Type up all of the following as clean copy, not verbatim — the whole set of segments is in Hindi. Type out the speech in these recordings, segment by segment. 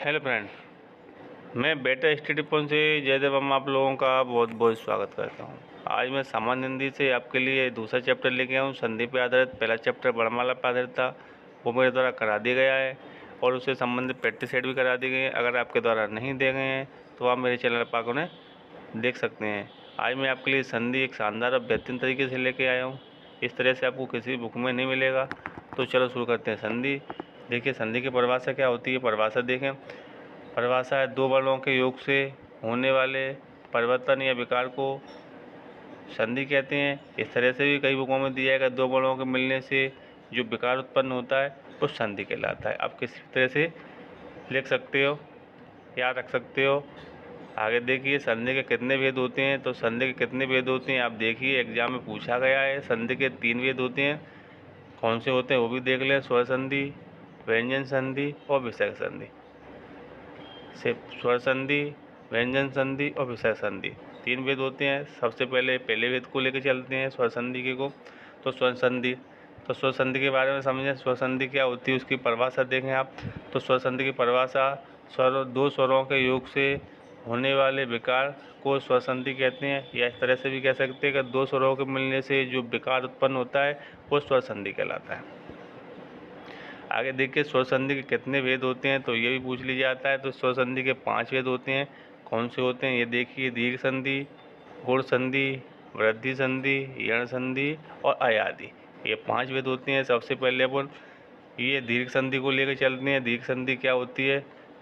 हेलो फ्रेंड, मैं बेटा स्टडी पॉइंट से जयदेव हम आप लोगों का बहुत बहुत स्वागत करता हूँ। आज मैं सामान्य हिंदी से आपके लिए दूसरा चैप्टर लेके आया हूँ। संधि पे आधारित पहला चैप्टर वर्णमाला पे आधारित था, वो मेरे द्वारा करा दिया गया है और उससे संबंधित प्रैक्टिस सेट भी करा दी गई है। अगर आपके द्वारा नहीं दिए गए हैं तो आप मेरे चैनल पर उन्हें देख सकते हैं। आज मैं आपके लिए संधि एक शानदार और बेहतरीन तरीके से लेके आया हूँ। इस तरह से आपको किसी बुक में नहीं मिलेगा। तो चलो शुरू करते हैं। संधि देखिए, संधि की परिभाषा क्या होती है। परिभाषा देखें, परिभाषा है दो बलों के योग से होने वाले परिवर्तन या विकार को संधि कहते हैं। इस तरह से भी कई बुकों में दिया है कि दो बलों के मिलने से जो विकार उत्पन्न होता है वो संधि कहलाता है। आप किसी तरह से लिख सकते हो, याद रख सकते हो। आगे देखिए, संधि के कितने भेद होते हैं। तो संधि के कितने भेद होते हैं आप देखिए, एग्जाम में पूछा गया है। संधि के 3 भेद होते हैं। कौन से होते हैं वो भी देख लें। स्वर संधि, व्यंजन संधि और विसर्ग संधि। स्वर संधि, व्यंजन संधि और विसर्ग संधि, 3 भेद होते हैं। सबसे पहले भेद को लेकर चलते हैं, स्वर संधि के को। तो स्वर संधि, तो स्वर संधि के बारे में समझें। स्वर संधि क्या होती है उसकी परिभाषा देखें आप। तो स्वर संधि की परिभाषा, दो स्वरों के योग से होने वाले विकार को स्वर संधि कहते हैं। या इस तरह से भी कह सकते हैं कि दो स्वरों के मिलने से जो विकार उत्पन्न होता है वो स्वर संधि कहलाता है। आगे देखिए, स्वर संधि के कितने भेद होते हैं तो ये भी पूछ लिया जाता है। तो स्वर संधि के 5 भेद होते हैं। कौन से होते हैं ये देखिए। दीर्घ संधि, गुण संधि, वृद्धि संधि, यण संधि और अयादि, ये 5 भेद होते हैं। सबसे पहले अपन ये दीर्घ संधि को लेकर चलते हैं। दीर्घ संधि क्या होती है।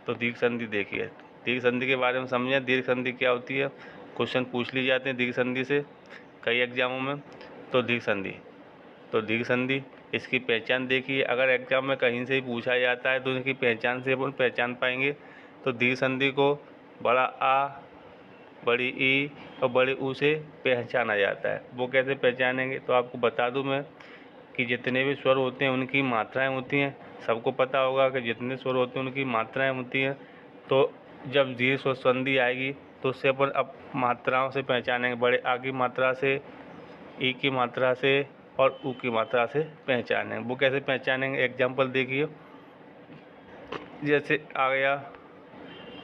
तो दीर्घ संधि देखिए, दीर्घ संधि के बारे में समझें। दीर्घ संधि क्या होती है, क्वेश्चन पूछ लिए जाते हैं दीर्घ संधि से कई एग्जामों में। तो दीर्घ संधि, तो दीर्घ संधि इसकी पहचान देखिए। अगर एग्जाम में कहीं से ही पूछा जाता है तो इसकी पहचान से अपन पहचान पाएंगे। तो दीर्घ संधि को बड़ा आ, बड़ी ई और बड़ी ऊ से पहचाना जाता है। वो कैसे पहचानेंगे तो आपको बता दूं मैं कि जितने भी स्वर होते हैं उनकी मात्राएं होती हैं। सबको पता होगा कि जितने स्वर होते हैं उनकी मात्राएं होती हैं। तो जब दीर्घ स्वर संधि आएगी तो उससे अपन अब मात्राओं से पहचानेंगे। बड़े आ की मात्रा से, ई की मात्रा से और ऊ की मात्रा से पहचानेंगे। वो कैसे पहचानेंगे, एग्जाम्पल देखिए। जैसे आ गया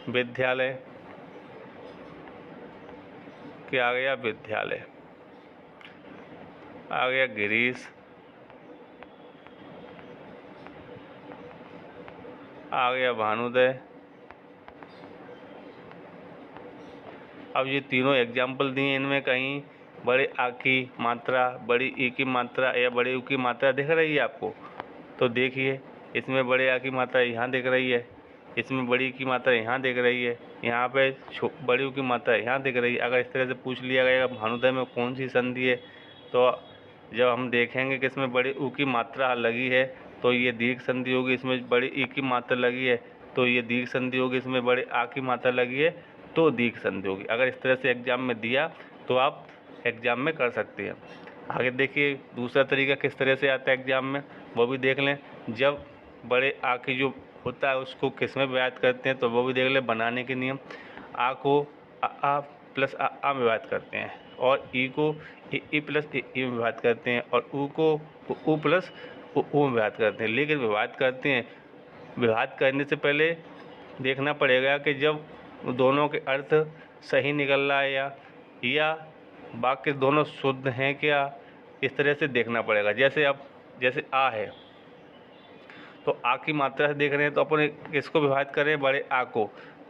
विद्यालय, क्या आ गया विद्यालय। आ गया गिरीश, आ गया भानुदय। अब ये तीनों एग्जाम्पल दिए, इनमें कहीं बड़े आ की मात्रा, बड़ी ई की मात्रा या बड़े ऊ की मात्रा दिख रही है आपको। तो देखिए, इसमें बड़े आ की मात्रा यहाँ दिख रही है, इसमें बड़ी की मात्रा यहाँ दिख रही है, यहाँ पे बड़ी ऊ की मात्रा यहाँ दिख रही है। अगर इस तरह से पूछ लिया गया भानुदय में कौन सी संधि है, तो जब हम देखेंगे कि इसमें बड़ी ऊ की मात्रा लगी है तो ये दीर्घ संधि होगी। इसमें बड़ी ई की मात्रा लगी है तो ये दीर्घ संधि होगी। इसमें बड़े आ की मात्रा लगी है तो दीर्घ संधि होगी। अगर इस तरह से एग्जाम में दिया तो आप एग्जाम में कर सकते हैं। आगे देखिए, दूसरा तरीका किस तरह से आता है एग्जाम में, वो भी देख लें। जब बड़े आ की जो होता है उसको किस में व्यक्त करते हैं तो वो भी देख लें। बनाने के नियम, आ को आ प्लस आ में व्यक्त करते हैं और ई को ई प्लस ई में व्यक्त करते हैं और ऊ को ऊ प्लस ऊ में व्यक्त करते हैं। लेकिन विभाजित करते हैं, विभाजित करने से पहले देखना पड़ेगा कि जब दोनों के अर्थ सही निकल रहा है या वाक्य दोनों शुद्ध हैं क्या, इस तरह से देखना पड़ेगा। जैसे अब जैसे आ है तो आ की मात्रा से देख रहे हैं तो अपन इसको विभाजित करें बड़े आ को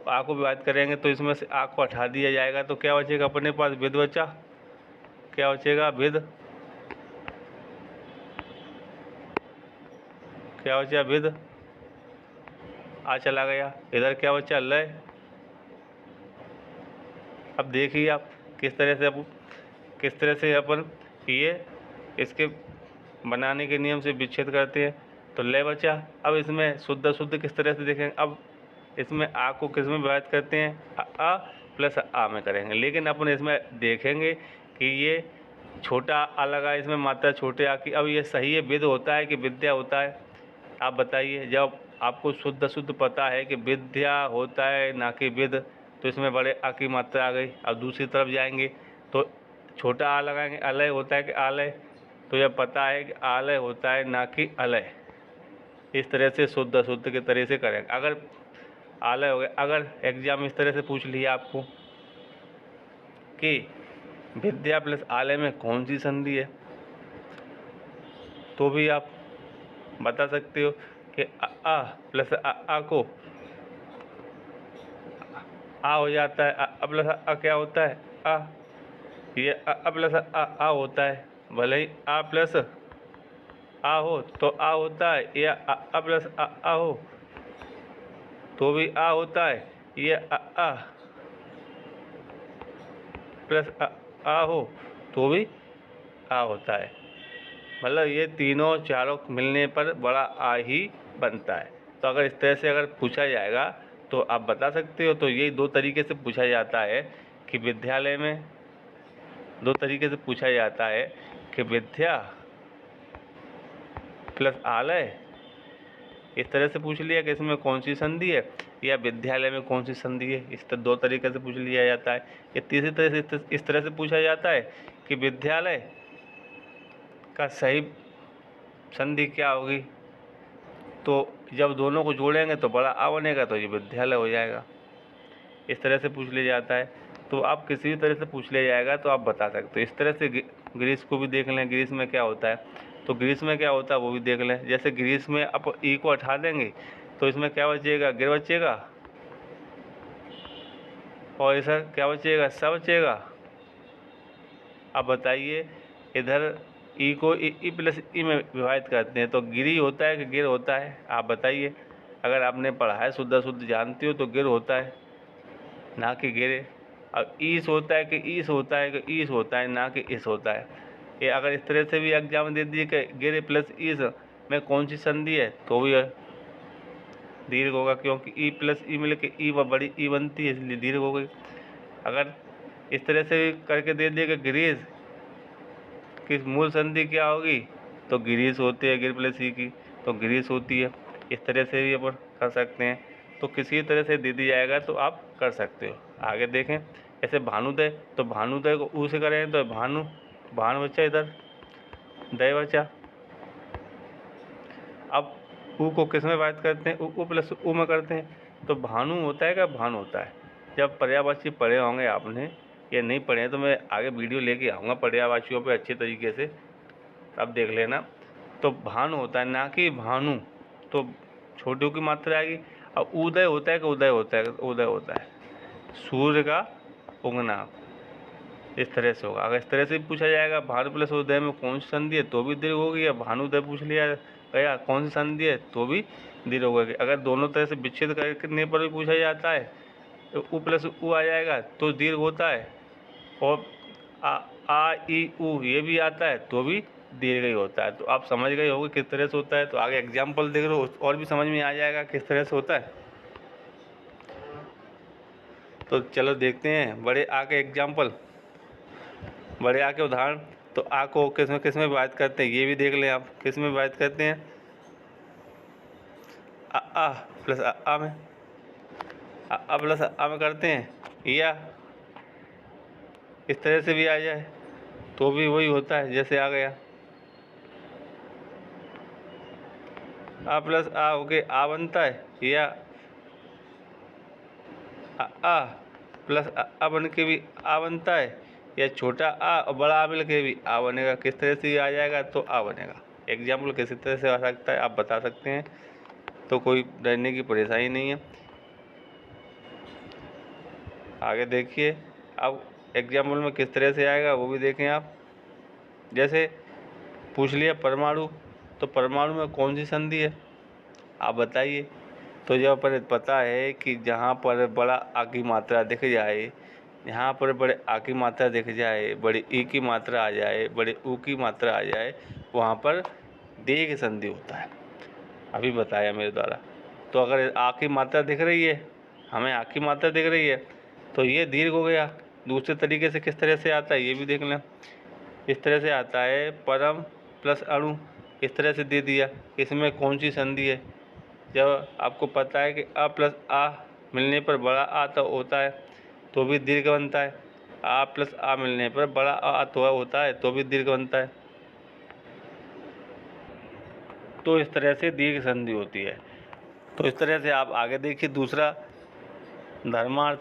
विभाजित करेंगे तो इसमें से आ को हटा दिया जाएगा तो क्या बचेगा अपने पास, विद बचा। क्या बचेगा, विद। क्या बचा, विद। आ चला गया, इधर क्या बचा, लय। अब देखिए आप किस तरह से अपन ये इसके बनाने के नियम से विच्छेद करते हैं। तो लय बचा। अब इसमें शुद्ध शुद्ध किस तरह से देखेंगे। अब इसमें आ को किस में विभाजित करते हैं, आ प्लस आ में करेंगे। लेकिन अपन इसमें देखेंगे कि ये छोटा आ लगा, इसमें मात्रा छोटे आ की। अब ये सही है, विद होता है कि विद्या होता है, आप बताइए। जब आपको शुद्ध शुद्ध पता है कि विद्या होता है ना कि विद, तो इसमें बड़े आ की मात्रा आ गई। अब दूसरी तरफ जाएंगे तो छोटा आ लगाएंगे, अलय होता है कि आलय, तो यह पता है कि आलय होता है ना कि अलय। इस तरह से शुद्ध शुद्ध के तरह से करेंगे। अगर आलय हो गया। अगर एग्जाम इस तरह से पूछ लिया आपको कि विद्या प्लस आलय में कौन सी संधि है, तो भी आप बता सकते हो कि आ प्लस आ को आ हो जाता है। आ प्लस आ क्या होता है? आ। ये आ प्लस आ होता है। भले ही आ प्लस आ हो तो आ होता है, या आ प्लस आ हो तो भी आ होता है, ये आ प्लस आ हो तो भी आ होता है। मतलब ये तीनों चारों मिलने पर बड़ा आ ही बनता है। तो अगर इस तरह से अगर पूछा जाएगा तो आप बता सकते हो। तो यही दो तरीके से पूछा जाता है कि विद्यालय में दो तरीके से पूछा जाता है कि विद्या प्लस आलय, इस तरह से पूछ लिया कि इसमें कौन सी संधि है, या विद्यालय में कौन सी संधि है, इस तरह दो तरीके से पूछ लिया जाता है। या तीसरी तरह से इस तरह से पूछा जाता है कि विद्यालय का सही संधि क्या होगी, तो जब दोनों को जोड़ेंगे तो बड़ा आ बनेगा, तो ये विद्यालय हो जाएगा। इस तरह से पूछ लिया जाता है। तो आप किसी भी तरह से पूछ लिया जाएगा तो आप बता सकते हो। इस तरह से ग्रीस को भी देख लें, ग्रीस में क्या होता है। तो ग्रीस में क्या होता है वो भी देख लें। जैसे ग्रीस में आप ई को हटा देंगे तो इसमें क्या बचेगा? गिर बचेगा, और इधर क्या बचेगा? सा बचेगा। अब बताइए, इधर ई को ई प्लस ई में विभाजित करते हैं तो गिरी होता है कि गिर होता है? आप बताइए। अगर आपने पढ़ा है, शुद्ध जानती हो, तो गिर होता है ना कि गिरे। अब ईस होता है कि ईस होता है कि ईस होता है, ना कि इस होता है। ये अगर इस तरह से भी एग्जाम दे दिए कि गिरे प्लस ईस में कौन सी संधि है, तो भी दीर्घ होगा, क्योंकि ई प्लस ई मिल के ई बड़ी ई बनती है, इसलिए दीर्घ हो गई। अगर इस तरह से भी करके दे दिए कि ग्रीस की मूल संधि क्या होगी, तो ग्रीस होती है, गिर प्लस ई की, तो ग्रीस होती है। इस तरह से भी अपन कर सकते हैं। तो किसी तरह से दे दिया जाएगा तो आप कर सकते हो। आगे देखें, ऐसे भानुदय, तो भानुदय को ऊ से करें तो भानु, भानु बचा, इधर दय बचा। अब ऊ को किस में बात करते हैं? ऊ प्लस ऊ में करते हैं, तो भानु होता है क्या भानु होता है? जब पर्यायवाची पढ़े होंगे आपने, या नहीं पढ़े हैं तो मैं आगे वीडियो लेके आऊँगा पर्यायवाचियों पे अच्छे तरीके से, अब देख लेना। तो भानु होता है, ना कि भानु, तो छोटी की मात्रा आएगी। अब उदय होता है कि उदय होता है? उदय होता है, सूर्य का उगना। इस तरह से होगा। अगर इस तरह से भी पूछा जाएगा भानु प्लस उदय में कौन सी संधि है, तो भी दीर्घ होगी। या भानुदय पूछ लिया गया कौन सी संधि है, तो भी दीर्घ होगी। अगर दोनों तरह से विच्छेद करने पर भी पूछा जाता है तो उ प्लस उ आ जाएगा तो दीर्घ होता है। और आ ई उ ये भी आता है तो भी दीर्घ ही होता है। तो आप समझ गए होंगे किस तरह से होता है। तो आगे एग्जाम्पल देख लो और भी समझ में आ जाएगा किस तरह से होता है। तो चलो देखते हैं बड़े आ के एग्जाम्पल, बड़े आ के उदाहरण। तो आ को किस में बात करते हैं, ये भी देख लें आप। किस में बात करते हैं? आ प्लस आ में, आ प्लस आ में करते हैं। या इस तरह से भी आ जाए तो भी वही होता है जैसे आ गया। आ प्लस आ हो के आ बनता है, या आ प्लस आ बन के भी आ बनता है, या छोटा आ और बड़ा आ मिल के भी आ बनेगा। किस तरह से आ जाएगा तो आ बनेगा। एग्जाम्पल किसी तरह से आ सकता है, आप बता सकते हैं। तो कोई डरने की परेशानी नहीं है। आगे देखिए, अब एग्जाम्पल में किस तरह से आएगा वो भी देखें आप। जैसे पूछ लिया परमाणु, तो परमाणु में कौन सी संधि है, आप बताइए। तो जब पर पता है कि जहाँ पर बड़ा आ की मात्रा दिख जाए, यहाँ पर बड़े आ की मात्रा दिख जाए, बड़ी ई की मात्रा आ जाए, बड़े ऊ की मात्रा आ जाए, वहाँ पर दीर्घ संधि होता है। अभी बताया मेरे द्वारा। तो अगर आ की मात्रा दिख रही है, हमें आ की मात्रा दिख रही है, तो ये दीर्घ हो गया। दूसरे तरीके से किस तरह से आता है ये भी देख लें। इस तरह से आता है परम प्लस अणु, इस तरह से दे दिया। इसमें कौन सी संधि है? जब आपको पता है कि अ प्लस आ मिलने पर बड़ा आ तो होता है तो भी दीर्घ बनता है। आ प्लस आ मिलने पर बड़ा आ तो होता है तो भी दीर्घ बनता है। तो इस तरह से दीर्घ संधि होती है। तो इस तरह से आप आगे देखिए दूसरा धर्मार्थ,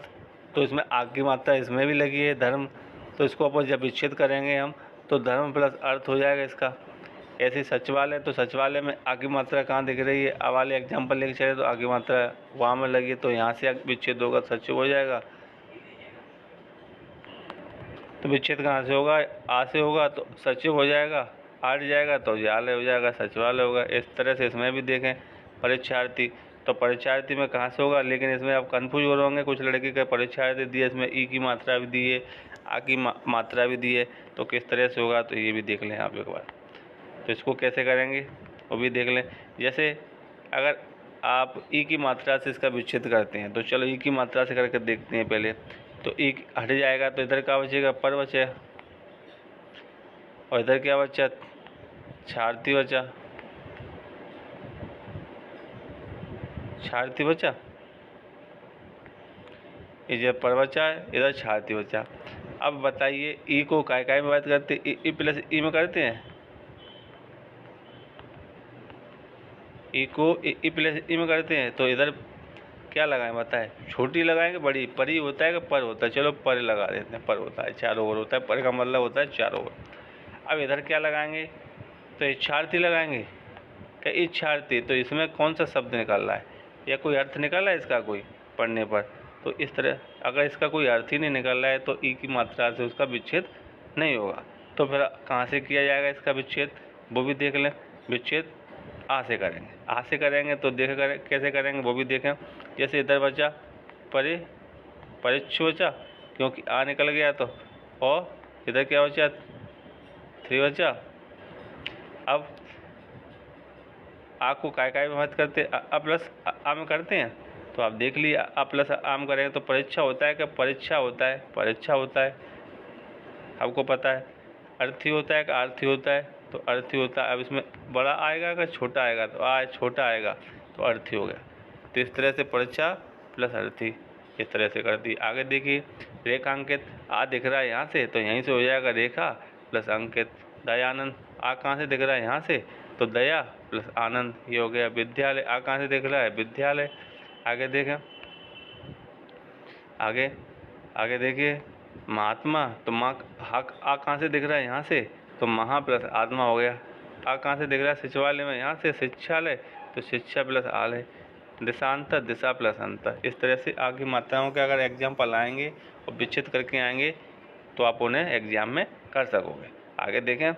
तो इसमें आ की मात्रा इसमें भी लगी है धर्म, तो इसको अपन जब विच्छेद करेंगे हम तो धर्म प्लस अर्थ हो जाएगा इसका। ऐसे ही सचिवालय, तो सचिवालय में आ की मात्रा कहाँ दिख रही है, आ वाले एग्जाम्पल लेके चले तो आ की मात्रा वहाँ में लगी है, तो यहाँ से विच्छेद होगा सचिव हो जाएगा। तो विच्छेद कहाँ से होगा, आ से होगा तो सचिव हो जाएगा, आठ जाएगा तो जालय हो जाएगा, सचिवालय होगा। इस तरह से इसमें भी देखें परीक्षार्थी, तो परीक्षार्थी में कहाँ से होगा, लेकिन इसमें आप कंफ्यूज हो रहे होंगे, कुछ लड़के का परीक्षार्थी दिए इसमें ई की मात्रा भी दी है, आ की मात्रा भी दी है, तो किस तरह से होगा, तो ये भी देख लें आप एक बार। तो इसको कैसे करेंगे वो भी देख लें। जैसे अगर आप ई की मात्रा से इसका विच्छेद करते हैं, तो चलो ई की मात्रा से करके देखते हैं पहले। तो ई हट जाएगा तो इधर क्या बचेगा, पर बचे, और इधर क्या बचा, छार्थी बचा, छार्थी बचा, इधर पर बचा है, इधर छार्थी बचा। अब बताइए ई को काय में बात करते हैं, ई प्लस ई में करते हैं, ई को ई प्लस ई में करते हैं, तो इधर क्या लगाएं बताएं, छोटी लगाएंगे बड़ी, परी होता है कि पर होता है, चलो पर लगा देते हैं, पर होता है, चार ओवर होता है, पर का मतलब होता है 4 ओवर। अब इधर क्या लगाएंगे, तो इच्छार्थी लगाएंगे, क्या इच्छार्थी, तो इसमें कौन सा शब्द निकल रहा है या कोई अर्थ निकल रहा है इसका कोई पढ़ने पर, तो इस तरह अगर इसका कोई अर्थ ही नहीं निकल रहा है तो ई की मात्रा से उसका विच्छेद नहीं होगा। तो फिर कहाँ से किया जाएगा इसका विच्छेद, वो भी देख लें। विच्छेद आ से करेंगे, आ से करेंगे तो देख करें कैसे करेंगे वो भी देखें। जैसे इधर बचा परीक्ष बचा, क्योंकि आ निकल गया, तो और इधर क्या बचा, 3 बचा। अब आ को काय में मत करते, आ प्लस आ में करते हैं, तो आप देख लिए आ प्लस आम करेंगे तो परीक्षा होता है, क्या परीक्षा होता है, परीक्षा होता है, आपको पता है। अर्थी होता है, क्या अर्थी होता है, तो अर्थी होता है। अब इसमें बड़ा आएगा क्या छोटा आएगा, तो आ छोटा आएगा तो अर्थी हो गया। तो इस तरह से परीक्षा प्लस अर्थी इस तरह से कर दी। आगे देखिए रेखांकित, आ दिख रहा है यहाँ से, तो यहीं से हो जाएगा रेखा प्लस अंकित। दयानंद, आ कहाँ से दिख रहा है यहाँ से, तो दया प्लस आनंद, ये हो गया। विद्यालय, आ कहाँ से दिख रहा है, विद्यालय। आगे देखें, आगे देखिए महात्मा, तो माँ आ कहाँ से दिख रहा है यहाँ से, तो महा प्लस आत्मा हो गया। आ कहाँ से दिख रहा है सचिवालय में, यहाँ से शिक्षालय, तो शिक्षा प्लस आलय। दिशांतर, दिशा प्लस अंतर। इस तरह से आगे मात्राओं के अगर एग्जाम्पल आएंगे और विच्छेद करके आएंगे तो आप उन्हें एग्जाम में कर सकोगे। आगे देखें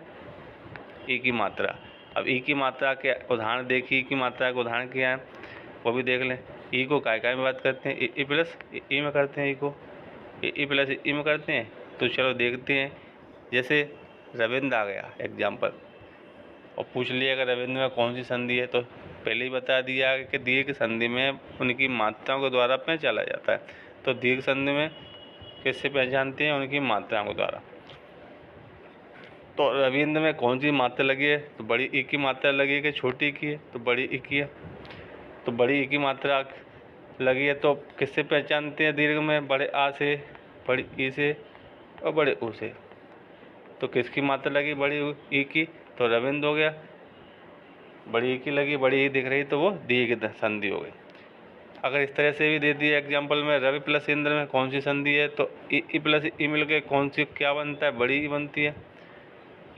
ई की मात्रा। अब ई की मात्रा के उदाहरण देखिए, ई की मात्रा के उदाहरण क्या है वो भी देख लें। ई को काय में बात करते हैं, ई प्लस ई में करते हैं, ई को ई प्लस ई में करते हैं। तो चलो देखते हैं। जैसे रविंद्र आ गया एग्जाम्पल और पूछ लिया अगर रविंद्र में कौन सी संधि है, तो पहले ही बता दिया कि दीर्घ संधि में उनकी मात्राओं के द्वारा पहचाना जाता है। तो दीर्घ संधि में किससे पहचानते हैं, उनकी मात्राओं के द्वारा। तो रविंद्र में कौन सी मात्रा लगी है, तो बड़ी ई की मात्रा लगी है कि छोटी ई की है, तो बड़ी ई की है। तो बड़ी ई की मात्रा लगी है तो किससे पहचानते हैं दीर्घ में, बड़े आ से, बड़ी ई से और बड़े ऊ से। तो किसकी मात्रा लगी, बड़ी ई की, तो रविंद्र हो गया। बड़ी ई की लगी, बड़ी ई दिख रही तो वो दीर्घ संधि हो गई। अगर इस तरह से भी दे दिया एग्जाम्पल में, रवि प्लस इंद्र में कौन सी संधि है, तो ई प्लस ई मिल के कौन सी क्या बनता है, बड़ी ई बनती है।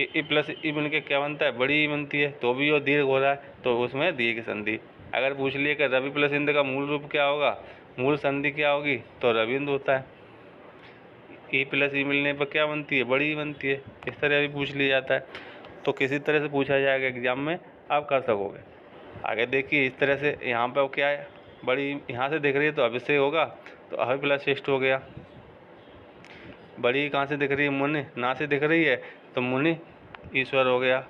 ई प्लस ई मिल के क्या बनता है, बड़ी ई बनती है, तो भी वो दीर्घ हो रहा है, तो उसमें दीर्घ संधि। अगर पूछ लिए कि रवि प्लस इंद्र का मूल रूप क्या होगा, मूल संधि क्या होगी, तो रविंद्र होता है। ई प्लस ई मिलने पर क्या बनती है, बड़ी ई बनती है। इस तरह भी पूछ लिया जाता है, तो किसी तरह से पूछा जाएगा एग्जाम में, आप कर सकोगे। आगे देखिए इस तरह से यहाँ पर क्या है, बड़ी यहाँ से दिख रही है तो अभिषेक होगा, तो अभि प्लस श्रेष्ठ हो गया। बड़ी कहाँ से दिख रही है, मुनि, ना से दिख रही है तो मुनि ईश्वर हो गया।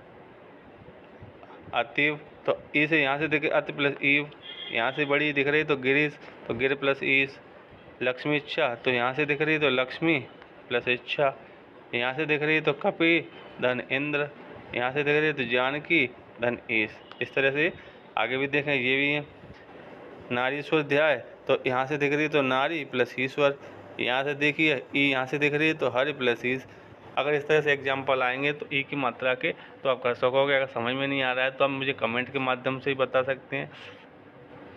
अतीव, तो ई से यहाँ से दिखे अति प्लस ईव, यहाँ से बड़ी दिख रही तो गिरीश, तो गिर प्लस ईश। लक्ष्मी इच्छा, तो यहाँ से दिख रही तो लक्ष्मी प्लस इच्छा। यहाँ से दिख रही तो कपि धन इंद्र, यहाँ से दिख रही तो जानकी धन ईश। इस तरह से आगे भी देखें, ये भी है। नारीश्वर ध्याय, तो यहाँ से दिख रही तो नारी प्लस ईश्वर। यहाँ से देखिए ई यहाँ से दिख रही है तो हरि प्लस ईश। अगर इस तरह से एग्जाम्पल आएंगे तो ई की मात्रा के तो आप कर सकोगे। अगर समझ में नहीं आ रहा है तो आप मुझे कमेंट के माध्यम से ही बता सकते हैं।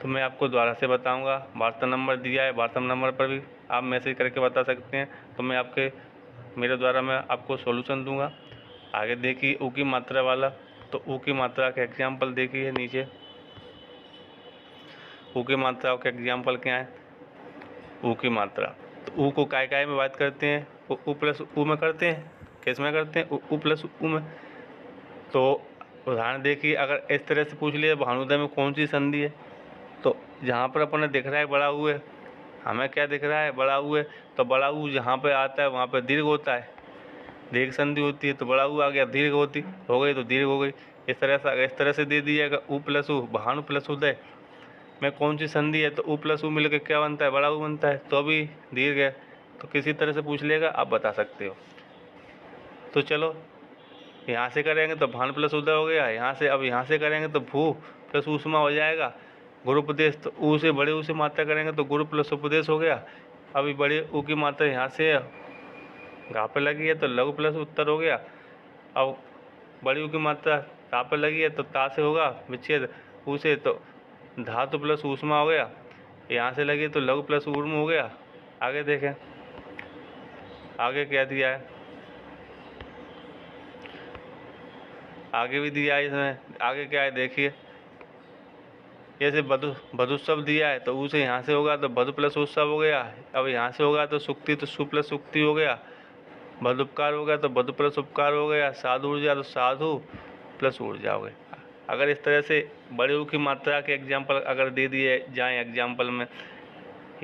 तो मैं आपको दोबारा से बताऊंगा। व्हाट्सएप नंबर दिया है, व्हाट्सएप नंबर पर भी आप मैसेज करके बता सकते हैं, तो मैं मेरे द्वारा मैं आपको सॉल्यूशन दूंगा। आगे देखिए ऊ की मात्रा वाला, तो ऊ की मात्रा का एग्जाम्पल देखिए नीचे। ऊ की मात्रा का एग्जाम्पल क्या है? ऊ की मात्रा, तो ऊ को काय में बात करते हैं? ऊ प्लस ऊ में करते हैं। किस में करते हैं? ऊ प्लस ऊ में। तो उदाहरण देखिए, अगर इस तरह से पूछ लिया भानुदय में कौन सी संधि है, तो जहाँ पर अपन दिख रहा है बड़ा ऊ है, हमें क्या दिख रहा है? बड़ा ऊ है। तो बड़ा ऊ जहाँ पे आता है वहाँ पे दीर्घ होता है, दीर्घ संधि होती है। तो बड़ा ऊ आ गया, दीर्घ हो गई तो दीर्घ हो गई। इस तरह से दे दिएगा ऊ प्लस ऊ, भानु प्लस उदय में कौन सी संधि है, तो ऊ प्लस ऊ मिलकर क्या बनता है? बड़ा ऊ बनता है। तो अभी दीर्घ है, तो किसी तरह से पूछ लेगा, आप बता सकते हो। तो चलो यहाँ से करेंगे तो भानु प्लस उदय हो गया, यहाँ से अब यहाँ से करेंगे तो भू प्लस ऊष्मा हो जाएगा। गुरुपदेश, तो ऊ से बड़े ऊ से मात्रा करेंगे तो गुरु प्लस उपदेश हो गया। अभी बड़े ऊ की मात्रा यहाँ से गा पे लगी है तो लघु प्लस उत्तर हो गया। अब बड़ी ऊ की मात्रा ता पे लगी है तो ता से होगा विच्छेद, ऊ से तो धातु प्लस ऊष्मा हो गया। यहाँ से लगी तो लघु प्लस ऊर्म हो गया। आगे देखें, आगे क्या दिया है? आगे भी दिया है इसमें। आगे क्या है देखिए, जैसे बधुत्सव दिया है तो ऊ से यहाँ से होगा तो बधु प्लस उत्सव हो गया। अब यहाँ से होगा तो सुक्ति, तो सु प्लस सुक्ति हो गया। बधुपकार हो गया तो बधु प्लस उपकार हो गया। साधु ऊर्जा तो साधु प्लस ऊर्जा हो गई। अगर इस तरह से बड़े ऊ की मात्रा के एग्जाम्पल अगर दे दिए जाएँ एग्जाम्पल में,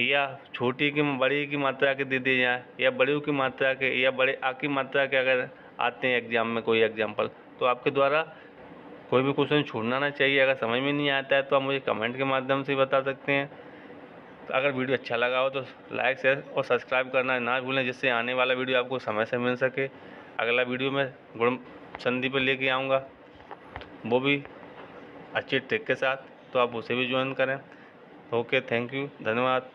या छोटी की बड़ी की मात्रा के दे दिए जाएँ, या बड़े ऊ की मात्रा के या बड़े आ की मात्रा के अगर आते हैं एग्जाम में कोई एग्जाम्पल, तो आपके द्वारा कोई भी क्वेश्चन छोड़ना ना चाहिए। अगर समझ में नहीं आता है तो आप मुझे कमेंट के माध्यम से बता सकते हैं। तो अगर वीडियो अच्छा लगा हो तो लाइक, शेयर और सब्सक्राइब करना ना भूलें, जिससे आने वाला वीडियो आपको समय से मिल सके। अगला वीडियो में गुण संधि पर लेके आऊँगा, वो भी अच्छी ट्रिक के साथ, तो आप उसे भी ज्वाइन करें। ओके, थैंक यू, धन्यवाद।